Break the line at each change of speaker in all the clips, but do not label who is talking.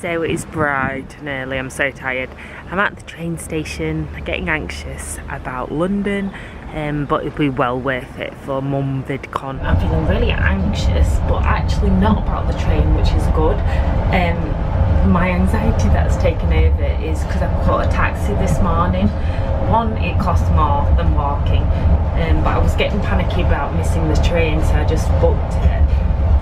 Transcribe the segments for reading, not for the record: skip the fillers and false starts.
So it's bright and early, I'm so tired. I'm at the train station getting anxious about London, but it'll be well worth it for Mum Vidcon. I'm feeling really anxious, but actually not about the train, which is good. My anxiety that's taken over is because I caught a taxi this morning. One, it cost more than walking, but I was getting panicky about missing the train, so I just booked it.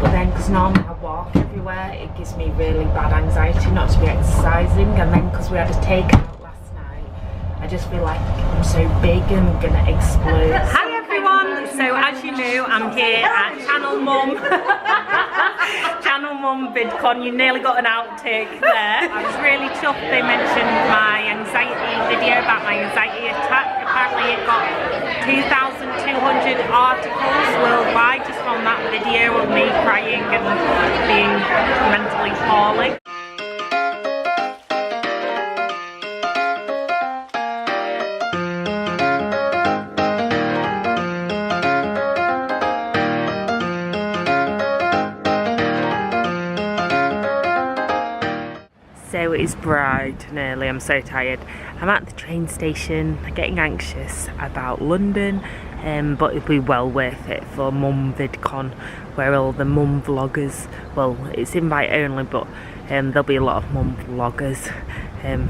But then, because normally I walk everywhere, it gives me really bad anxiety not to be exercising. And then because we had a takeout last night, I just feel like I'm so big and gonna explode. Hi everyone! So as you know, I'm here at Channel Mum. Channel Mum Vidcon. You nearly got an outtake there. I was really chuffed they mentioned my anxiety video about my anxiety attack. Apparently it got 2,200 articles worldwide just from that video of me crying and being mentally poorly. So it's bright and early, I'm so tired. I'm at the train station getting anxious about London, but it'll be well worth it for Mum Vidcon, where all the mum vloggers, well, it's invite only, but there'll be a lot of mum vloggers,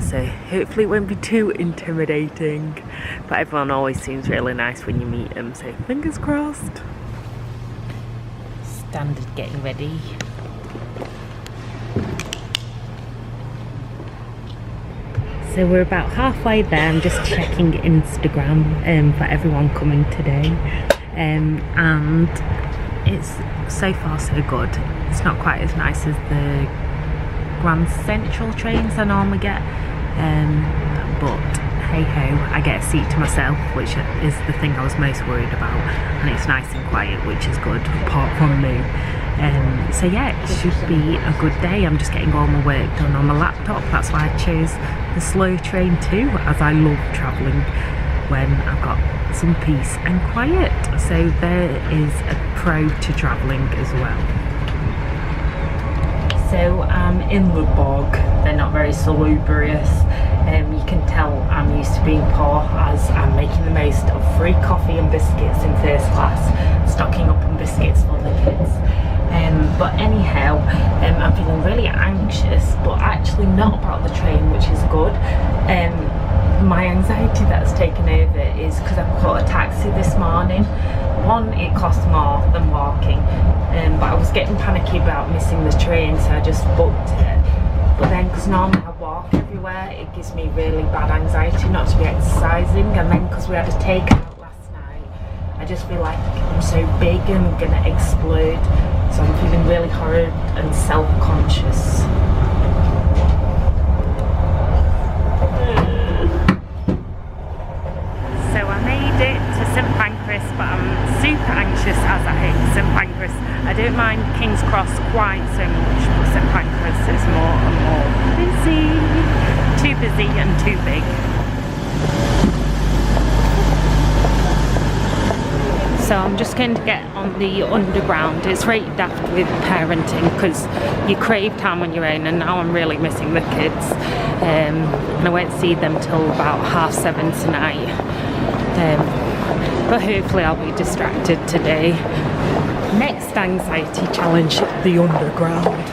so hopefully it won't be too intimidating, but everyone always seems really nice when you meet them, so fingers crossed. Standard getting ready. So we're about halfway there. I'm just checking Instagram for everyone coming today, and it's so far so good. It's not quite as nice as the Grand Central trains I normally get, but hey ho, I get a seat to myself, which is the thing I was most worried about, and it's nice and quiet, which is good apart from me. So yeah, it should be a good day. I'm just getting all my work done on my laptop. That's why I chose the slow train too, as I love travelling when I've got some peace and quiet. So there is a pro to travelling as well. So I'm in the bog. They're not very salubrious. You can tell I'm used to being poor, as I'm making the most of free coffee and biscuits in first class, stocking up on biscuits for the kids. But anyhow, I'm feeling really anxious, but actually not about the train, which is good. My anxiety that's taken over is because I caught a taxi this morning. One, it cost more than walking, but I was getting panicky about missing the train, so I just booked it. But then, because normally I walk everywhere, it gives me really bad anxiety not to be exercising. And then, because we had a takeout last night, I just feel like I'm so big and gonna explode. So I'm feeling really horrid and self-conscious. So I made it to St Pancras, but I'm super anxious as I hit St Pancras. I don't mind King's Cross quite so much, but St Pancras is more and more busy. Too busy and too big. So I'm just going to get on the underground. It's really daft with parenting because you crave time on your own, and now I'm really missing the kids. And I won't see them till about 7:30 tonight. But hopefully I'll be distracted today. Next anxiety challenge, the underground.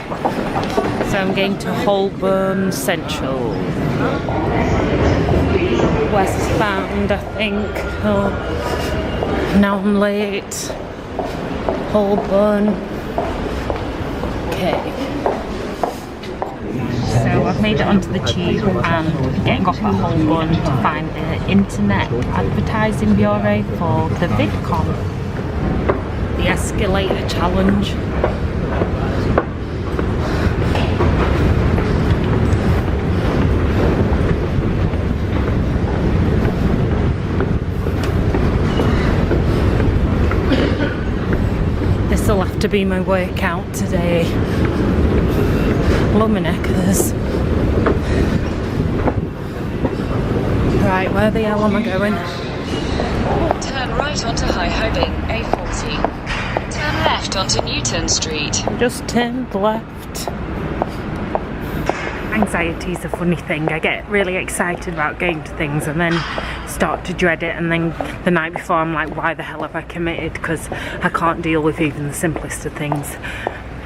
So I'm going to Holborn Central. Westbound, I think. Oh. Now I'm late. Holborn. Okay. So I've made it onto the tube and getting off at Holborn to find the Internet Advertising Bureau for the VidCon. The escalator challenge. This'll have to be my workout today. Lumberneckers. Right, where the hell am I going?
Turn right onto High Hobing, A40. Turn left onto Newton Street.
Just turned left. Anxiety is a funny thing. I get really excited about going to things and then start to dread it, and then the night before I'm like, why the hell have I committed, because I can't deal with even the simplest of things.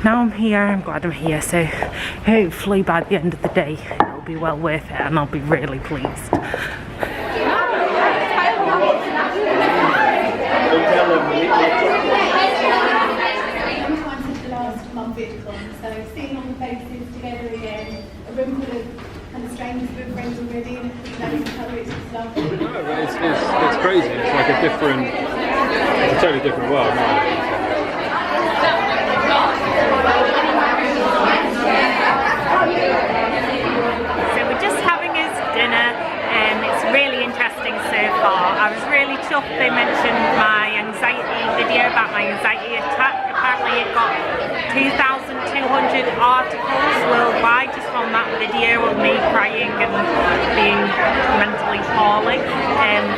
Now I'm here, I'm glad I'm here, so hopefully by the end of the day it'll be well worth it and I'll be really pleased.
Mum Vidcon, so seeing all the faces together again, a room full of kind of strangers who've been friends already, and it's lovely.
No, but it's crazy. It's like it's a totally different world.
So we're just having his dinner, and it's really interesting so far. I was really chuffed they mentioned my anxiety video about my anxiety attack. Apparently it got 2,200 articles worldwide just on that video of me crying and being mentally poorly.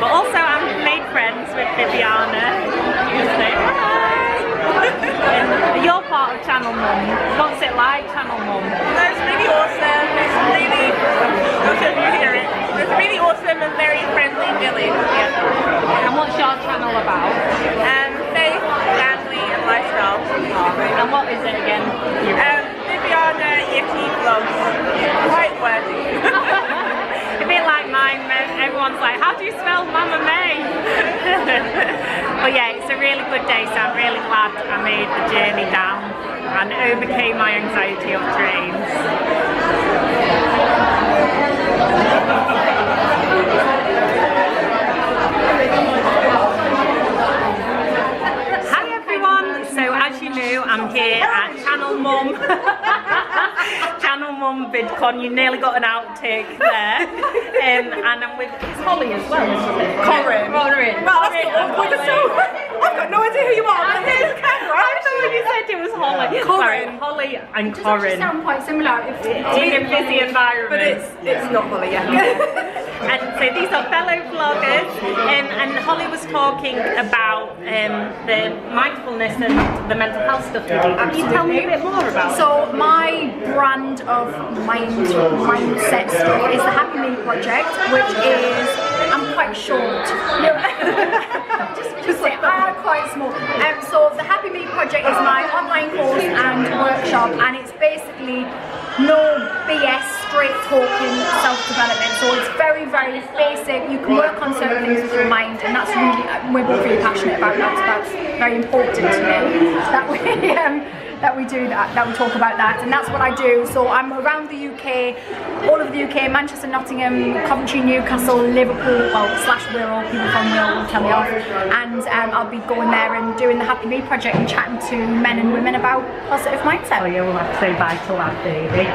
But also I've made friends with Viviana. You're part of Channel Mum. What's it like, Channel Mum?
It's really awesome. It's really, I'm sure you hear it. It's really awesome and very friendly village. Yeah.
And what's your channel about?
Faith, family and lifestyle.
And what is it again?
Viviana Yeti vlogs. Quite wordy.
A bit like mine, everyone's like, how do you spell Mama May? But yeah, it's a really good day, so I'm really glad I made the journey down and overcame my anxiety of trains. Hi everyone, so as you know, I'm here at Channel Mum. Channel Mum Vidcon, you nearly got an outtake there. And I'm with Holly as well, isn't it?
Corin.
Well,
I've got no idea who you are, but here's the camera.
I thought you said it was Holly. Sorry, Holly and Corin.
Sound quite similar.
In a busy environment.
But it's not Holly, yeah.
And so these are fellow vloggers, and Holly was talking about the mindfulness and the mental health stuff you do. Can you tell me a bit more about it?
So my brand of mindset stuff is the Happy Me Project, which is, I'm quite short. just say, I'm quite small. So the Happy Me Project is my online course and workshop, and it's basically no BS, straight talking self-development. So it's very, very basic. You can work on certain things with your mind, and that's really, we're both really passionate about that. So that's very important to me. That we do that, that we talk about that, and that's what I do. So I'm around the UK, all over the UK, Manchester, Nottingham, Coventry, Newcastle, Liverpool, well, / Wirral, people from Wirral will tell me off, and I'll be going there and doing the Happy Me Project and chatting to men and women about positive mindset.
Oh yeah, we'll have to say bye to that baby.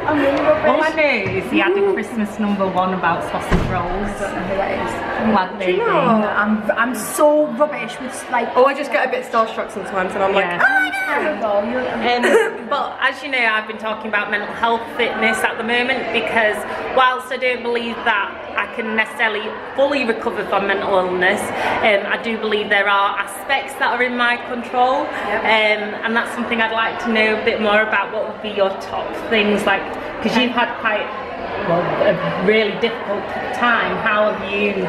I'm really rubbish.
All I know is he had a Christmas #1 about sausage rolls.
I don't know who that is.
Glad baby.
I'm so rubbish with like.
Oh, I just get a bit starstruck sometimes, and I'm like,
But as you know, I've been talking about mental health fitness at the moment, because whilst I don't believe that I can necessarily fully recover from mental illness, I do believe there are aspects that are in my control, and that's something I'd like to know a bit more about. What would be your top things, like, because you've had quite a really difficult time. How have you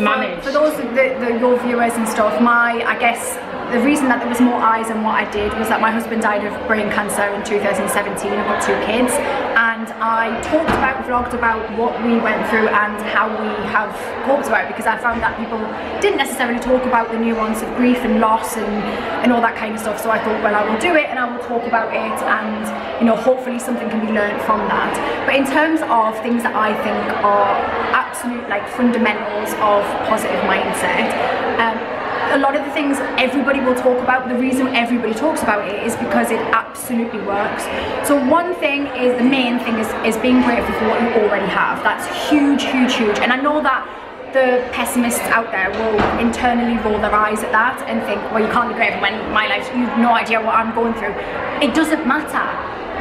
managed?
For those of your viewers and stuff, I guess the reason that there was more eyes on what I did was that my husband died of brain cancer in 2017. I've got 2 kids, and I vlogged about what we went through and how we have coped about it, because I found that people didn't necessarily talk about the nuance of grief and loss and all that kind of stuff. So I thought, well, I will do it and I will talk about it, and hopefully something can be learned from that. But in terms of things that I think are absolute fundamentals of positive mindset, a lot of the things everybody will talk about, the reason everybody talks about it is because it absolutely works. So one thing is, the main thing is being grateful for what you already have. That's huge, huge, huge. And I know that the pessimists out there will internally roll their eyes at that and think, well, you can't be grateful when my life, you've no idea what I'm going through. It doesn't matter.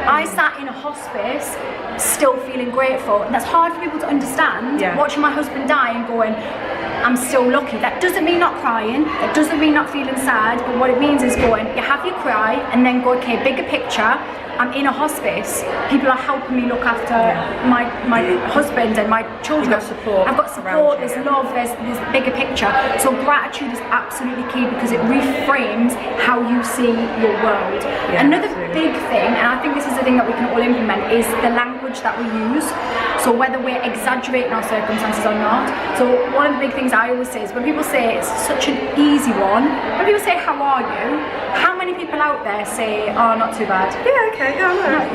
I sat in a hospice still feeling grateful, and that's hard for people to understand, watching my husband die and going, I'm still lucky. That doesn't mean not crying, that doesn't mean not feeling sad, but what it means is going, you have your cry and then go, okay, bigger picture, I'm in a hospice, people are helping me look after my husband and my children.
You've got support.
I've got support, there's love, there's bigger picture. So gratitude is absolutely key because it reframes how you see your world. Another big thing, and I think this is the thing that we can all implement, is the language that we use. So whether we're exaggerating our circumstances or not. So one of the big things I always say is when people say it's such an easy one, when people say how are you, how many people out there say, oh, not too bad?
Yeah, okay,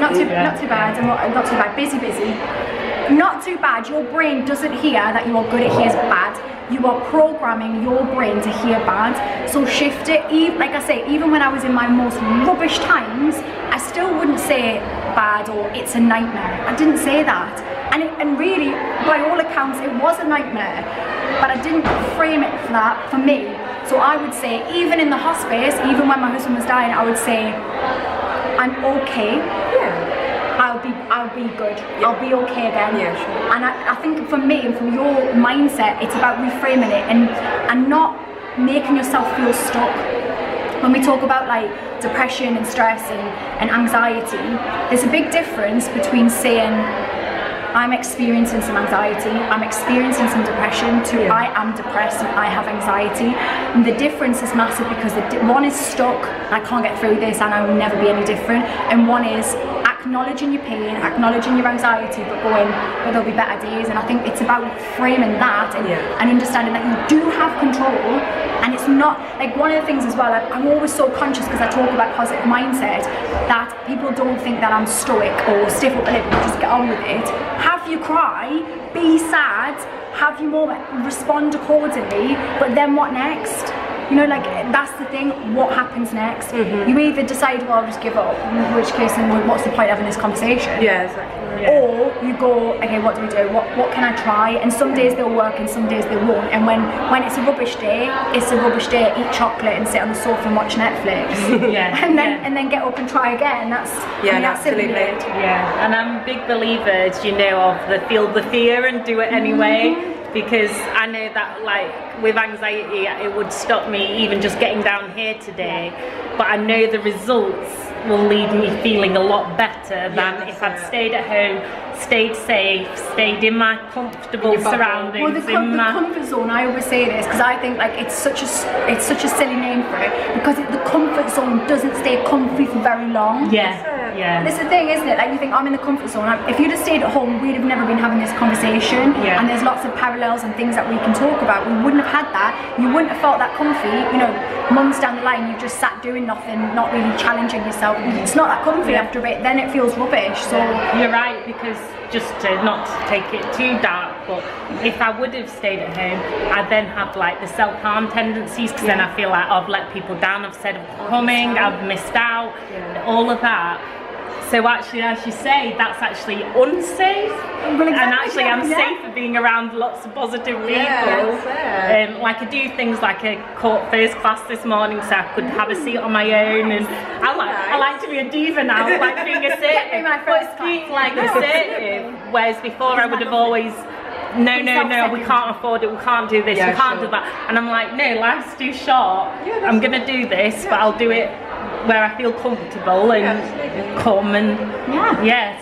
Not too bad, and not too bad, busy. Not too bad. Your brain doesn't hear that you are good, it hears bad. You are programming your brain to hear bad. So shift it. Like I say, even when I was in my most rubbish times, I still wouldn't say bad or it's a nightmare. I didn't say that. And really, by all accounts, it was a nightmare. But I didn't frame it for that, for me. So I would say, even in the hospice, even when my husband was dying, I would say, I'm okay.
Yeah.
I'll be good. I'll be okay again.
Yeah, sure.
And I think for me and from your mindset, it's about reframing it and not making yourself feel stuck. When we talk about like depression and stress and anxiety, there's a big difference between saying, I'm experiencing some anxiety, I'm experiencing some depression, to I am depressed and I have anxiety. And the difference is massive because one is stuck, I can't get through this and I will never be any different. And one is acknowledging your pain, acknowledging your anxiety, but going, well, there'll be better days. And I think it's about framing that and understanding that you do have control. And it's not, like one of the things as well, I'm always so conscious because I talk about positive mindset, that people don't think that I'm stoic or stiff upper lip and just get on with it. Have you cry, be sad, have your moment, respond accordingly, but then what next? You know, like, that's the thing, what happens next? You either decide, well, I'll just give up, in which case, then what's the point of having this conversation?
Yeah, exactly.
Or you go, okay, what do we do? What can I try? And some days they'll work and some days they won't. And when it's a rubbish day, it's a rubbish day. Eat chocolate and sit on the sofa and watch Netflix. And then get up and try again. That's
absolutely.
Yeah, and I'm a big believer, you know, of feel the fear and do it anyway. Because I know that, like, with anxiety, it would stop me even just getting down here today. But I know the results will leave me feeling a lot better than if I'd stayed at home, stayed safe, stayed in my comfortable surroundings.
Well, the comfort zone, I always say this because I think like it's such a silly name for it, because the comfort zone doesn't stay comfy for very long.
Yeah.
That's the thing, isn't it? Like, you think, I'm in the comfort zone. If you'd have stayed at home, we'd have never been having this conversation. And there's lots of parallels and things that we can talk about. We wouldn't have had that. You wouldn't have felt that comfy. You know, months down the line, you've just sat doing nothing, not really challenging yourself. It's not that comfy after a bit. Then it feels rubbish. So
you're right, because just to not take it too dark, but if I would have stayed at home, I'd then have like the self-harm tendencies, because then I feel like I've let people down, I've said I'm coming, I've missed out, all of that. So actually, as you say, that's actually unsafe. And actually, I'm safe for being around lots of positive people. Like, I do things like I caught first class this morning, so I could have a seat on my own. And I like to be a diva now, like being assertive. But being like assertive, whereas before I would have always, no, we can't afford it, we can't do this, we can't do that. And I'm like, no, life's too short. I'm gonna do this, but I'll do it where I feel comfortable and come and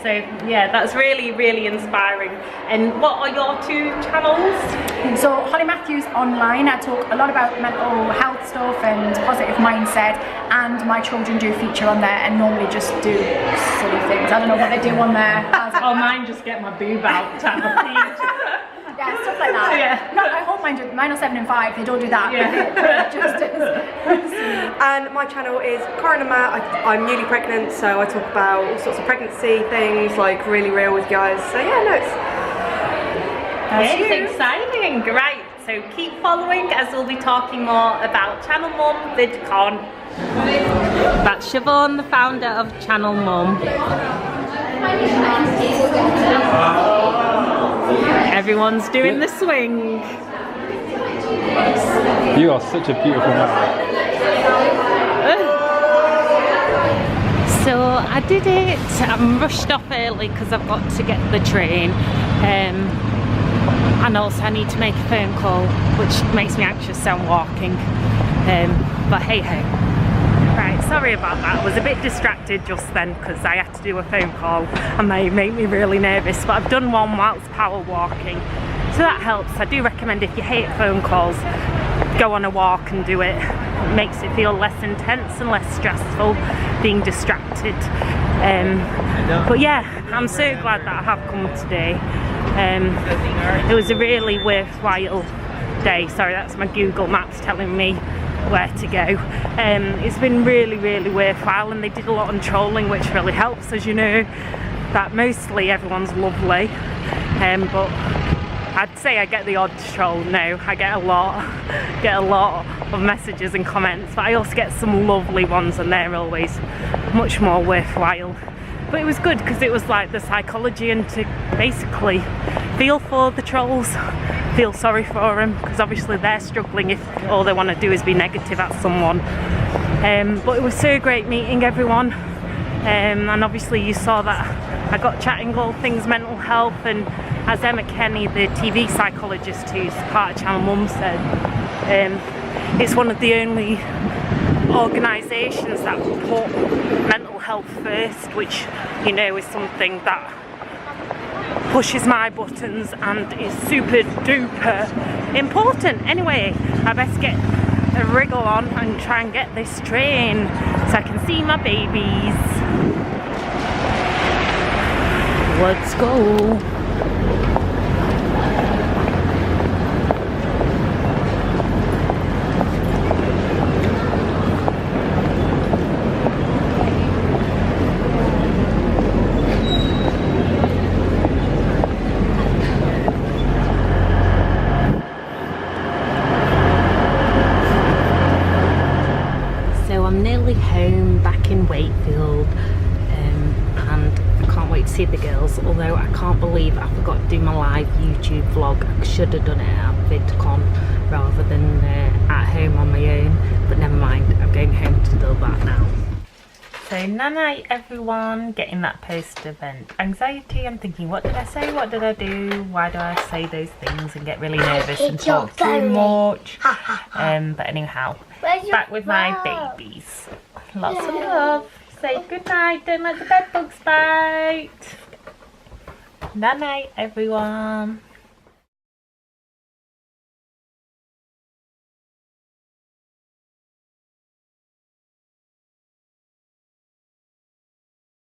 so that's really, really inspiring. And what are your 2 channels?
So Holly Matthews online, I talk a lot about mental health stuff and positive mindset, and my children do feature on there and normally just do silly things. I don't know what they do on there.
Oh, mine just get my boob out type of thing.
Yeah, stuff like that. No, I hope mine are 7 and 5. They don't do that.
And my channel is Corin and Matt. I'm newly pregnant, so I talk about all sorts of pregnancy things, like really real with guys. So
it's exciting. Right, so keep following, as we'll be talking more about Channel Mum Vidcon. That's Siobhan, the founder of Channel Mum. Everyone's doing the swing.
You are such a beautiful man.
So I did it. I'm rushed off early because I've got to get the train. And also I need to make a phone call, which makes me anxious, so I'm walking. But hey ho. Right, sorry about that. I was a bit distracted just then because I had to do a phone call and they make me really nervous. But I've done one whilst power walking, so that helps. I do recommend, if you hate phone calls, go on a walk and do it. It makes it feel less intense and less stressful being distracted. But yeah, I'm so glad that I have come today. It was a really worthwhile day. Sorry, that's my Google Maps telling me where to go. It's been really worthwhile, and they did a lot on trolling, which really helps, as you know, that mostly everyone's lovely, but I'd say I get the odd troll. No, I get a lot of messages and comments, but I also get some lovely ones, and they're always much more worthwhile. But it was good because it was like the psychology, and to basically feel for the trolls, feel sorry for them, because obviously they're struggling if all they want to do is be negative at someone. But it was so great meeting everyone, and obviously you saw that I got chatting all things mental health, and as Emma Kenny, the TV psychologist who's part of Channel Mum, said, it's one of the only organisations that put mental health first, which, you know, is something that pushes my buttons and is super duper important. Anyway, I best get a wriggle on and try and get this train so I can see my babies. Let's go. Home back in Wakefield, and I can't wait to see the girls, although I can't believe I forgot to do my live YouTube vlog. I should have done it at VidCon rather than at home on my own, but never mind, I'm going home to do that now. So night everyone, getting that post-event anxiety. I'm thinking, what did I say, what did I do, why do I say those things and get really nervous and talk too much. But anyhow, back with my babies. Lots of love. Say good night, don't let the bed bugs bite. Night night everyone.